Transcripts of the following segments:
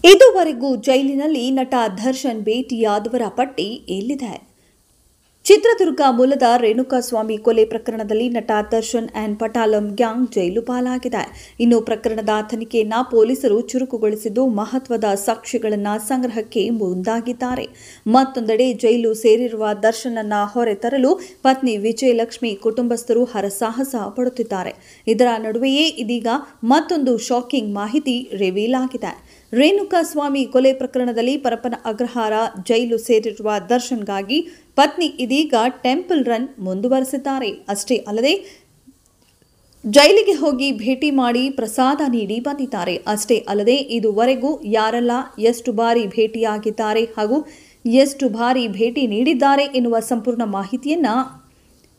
ಇದುವರೆಗೂ ಜೈಲಿನಲ್ಲಿ ನಟ ದರ್ಶನ್ ಭೇಟಿಯಾದವರ ಪಟ್ಟಿ ಇಲ್ಲಿದೆ. ಚಿತ್ರದುರ್ಗ ಮೂಲದ ರೇಣುಕಾಸ್ವಾಮಿ ಕೊಲೆ ಪ್ರಕರಣದಲ್ಲಿ ನಟ ದರ್ಶನ್ ಅಂಡ್ ಪಟಾಲಂ ಗ್ಯಾಂಗ್ ಜೈಲು ಪಾಲಾಗಿದೆ. ಇನ್ನು ಪ್ರಕರಣದ ತನಿಖೆಯನ್ನ ಪೊಲೀಸರು ಚುರುಕುಗೊಳಿಸಿದ್ದು ಮಹತ್ವದ ಸಾಕ್ಷ್ಯಗಳನ್ನು ಸಂಗ್ರಹಕ್ಕೆ ಮುಂದಾಗಿದ್ದಾರೆ. ಮತ್ತೊಂದೆಡೆ ಜೈಲು ಸೇರಿರುವ ದರ್ಶನ್ನನ್ನ ಹೊರತರಲು ಪತ್ನಿ ವಿಜಯಲಕ್ಷ್ಮಿ ಕುಟುಂಬಸ್ಥರು ಹರಸಾಹಸ ಪಡುತ್ತಿದ್ದಾರೆ. ಇದರ ನಡುವೆಯೇ ಇದೀಗ ಮತ್ತೊಂದು ಶಾಕಿಂಗ್ ಮಾಹಿತಿ ರಿವೀಲ್ ಆಗಿದೆ. ರೇಣುಕಾಸ್ವಾಮಿ ಕೊಲೆ ಪ್ರಕರಣದಲ್ಲಿ ಪರಪ್ಪನ ಅಗ್ರಹಾರ ಜೈಲು ಸೇರಿರುವ ದರ್ಶನ್ಗಾಗಿ ಪತ್ನಿ ಇದೀಗ ಟೆಂಪಲ್ ರನ್ ಮುಂದುವರೆಸಿದ್ದಾರೆ. ಅಷ್ಟೇ ಅಲ್ಲದೆ ಜೈಲಿಗೆ ಹೋಗಿ ಭೇಟಿ ಮಾಡಿ ಪ್ರಸಾದ ನೀಡಿ ಬಂದಿದ್ದಾರೆ. ಅಷ್ಟೇ ಅಲ್ಲದೆ ಇದುವರೆಗೂ ಯಾರೆಲ್ಲ ಎಷ್ಟು ಬಾರಿ ಭೇಟಿಯಾಗಿದ್ದಾರೆ ಹಾಗೂ ಎಷ್ಟು ಬಾರಿ ಭೇಟಿ ನೀಡಿದ್ದಾರೆ ಎನ್ನುವ ಸಂಪೂರ್ಣ ಮಾಹಿತಿಯನ್ನ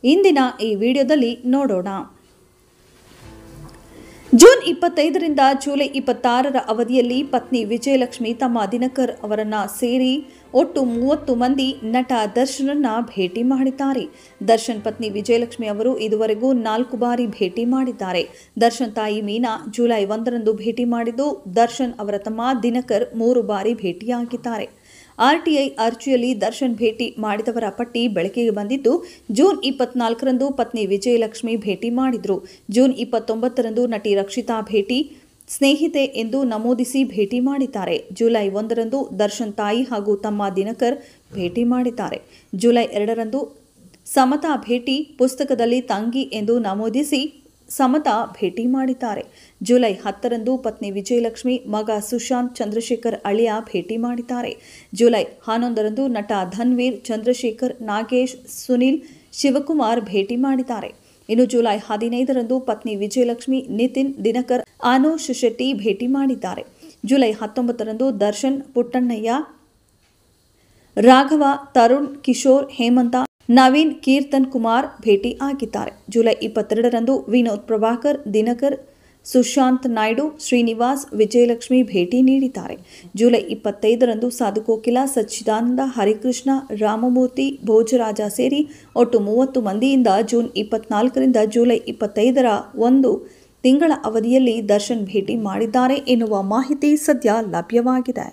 ಇಂದಿನ ಈ ವಿಡಿಯೋದಲ್ಲಿ ನೋಡೋಣ. ಜೂನ್ 25ರಿಂದ ಜುಲೈ 26ರ ಅವಧಿಯಲ್ಲಿ ಪತ್ನಿ ವಿಜಯಲಕ್ಷ್ಮಿ ತಮ್ಮ ದಿನಕರ್ ಅವರನ್ನ ಸೇರಿ ಒಟ್ಟು 30 ಮಂದಿ ನಟ ದರ್ಶನನ್ನ ಭೇಟಿ ಮಾಡಿದ್ದಾರೆ. ದರ್ಶನ್ ಪತ್ನಿ ವಿಜಯಲಕ್ಷ್ಮಿ ಅವರು ಇದುವರೆಗೂ 4 ಬಾರಿ ಭೇಟಿ ಮಾಡಿದ್ದಾರೆ. ದರ್ಶನ್ ತಾಯಿ ಮೀನಾ ಜುಲೈ 1ರಂದು ಭೇಟಿ ಮಾಡಿದ್ದು, ದರ್ಶನ್ ಅವರ ತಮ್ಮ ದಿನಕರ್ 3 ಬಾರಿ ಭೇಟಿಯಾಗಿದ್ದಾರೆ. ಆರ್ಟಿಐ ಅರ್ಜಿಯಲ್ಲಿ ದರ್ಶನ್ ಭೇಟಿ ಮಾಡಿದವರ ಪಟ್ಟಿ ಬೆಳಕಿಗೆ ಬಂದಿದ್ದು, ಜೂನ್ 24ರಂದು ಪತ್ನಿ ವಿಜಯಲಕ್ಷ್ಮಿ ಭೇಟಿ ಮಾಡಿದ್ರು. ಜೂನ್ 29ರಂದು ನಟಿ ರಕ್ಷಿತಾ ಭೇಟಿ ಸ್ನೇಹಿತೆ ಎಂದು ನಮೂದಿಸಿ ಭೇಟಿ ಮಾಡಿದ್ದಾರೆ. ಜುಲೈ 1ರಂದು ದರ್ಶನ್ ತಾಯಿ ಹಾಗೂ ತಮ್ಮ ದಿನಕರ್ ಭೇಟಿ ಮಾಡಿದ್ದಾರೆ. ಜುಲೈ 2ರಂದು ಸಮತಾ ಭೇಟಿ ಪುಸ್ತಕದಲ್ಲಿ ತಂಗಿ ಎಂದು ನಮೂದಿಸಿ ಸಮತಾ ಭೇಟಿ ಮಾಡಿದ್ದಾರೆ. ಜುಲೈ 10ರಂದು ಪತ್ನಿ ವಿಜಯಲಕ್ಷ್ಮಿ ಮಗ ಸುಶಾಂತ್ ಚಂದ್ರಶೇಖರ್ ಅಳಿಯ ಭೇಟಿ ಮಾಡಿದ್ದಾರೆ. ಜುಲೈ 11ರಂದು ನಟ ಧನ್ವೀರ್, ಚಂದ್ರಶೇಖರ್, ನಾಗೇಶ್, ಸುನಿಲ್, ಶಿವಕುಮಾರ್ ಭೇಟಿ ಮಾಡಿದ್ದಾರೆ. ಇನ್ನು ಜುಲೈ 15ರಂದು ಪತ್ನಿ ವಿಜಯಲಕ್ಷ್ಮಿ ನಿತಿನ್, ದಿನಕರ್, ಆನೋಶ್ ಶೆಟ್ಟಿ ಭೇಟಿ ಮಾಡಿದ್ದಾರೆ. ಜುಲೈ 19ರಂದು ದರ್ಶನ್, ಪುಟ್ಟಣ್ಣಯ್ಯ, ರಾಘವ, ತರುಣ್, ಕಿಶೋರ್, ಹೇಮಂತ, ನವೀನ್, ಕೀರ್ತನ್ ಕುಮಾರ್ ಭೇಟಿ ಆಗಿದ್ದಾರೆ. ಜುಲೈ 22ರಂದು ವಿನೋದ್ ಪ್ರಭಾಕರ್, ದಿನಕರ್, ಸುಶಾಂತ್ ನಾಯ್ಡು, ಶ್ರೀನಿವಾಸ್, ವಿಜಯಲಕ್ಷ್ಮಿ ಭೇಟಿ ನೀಡಿದ್ದಾರೆ. ಜುಲೈ 25ರಂದು ಸಾಧುಕೋಕಿಲ, ಸಚ್ಚಿದಾನಂದ, ಹರಿಕೃಷ್ಣ, ರಾಮಮೂರ್ತಿ, ಭೋಜರಾಜ ಸೇರಿ ಒಟ್ಟು 30 ಮಂದಿಯಿಂದ ಜೂನ್ 24ರಿಂದ ಜುಲೈ 25ರ 1 ತಿಂಗಳ ಅವಧಿಯಲ್ಲಿ ದರ್ಶನ್ ಭೇಟಿ ಮಾಡಿದ್ದಾರೆ ಎನ್ನುವ ಮಾಹಿತಿ ಸದ್ಯ ಲಭ್ಯವಾಗಿದೆ.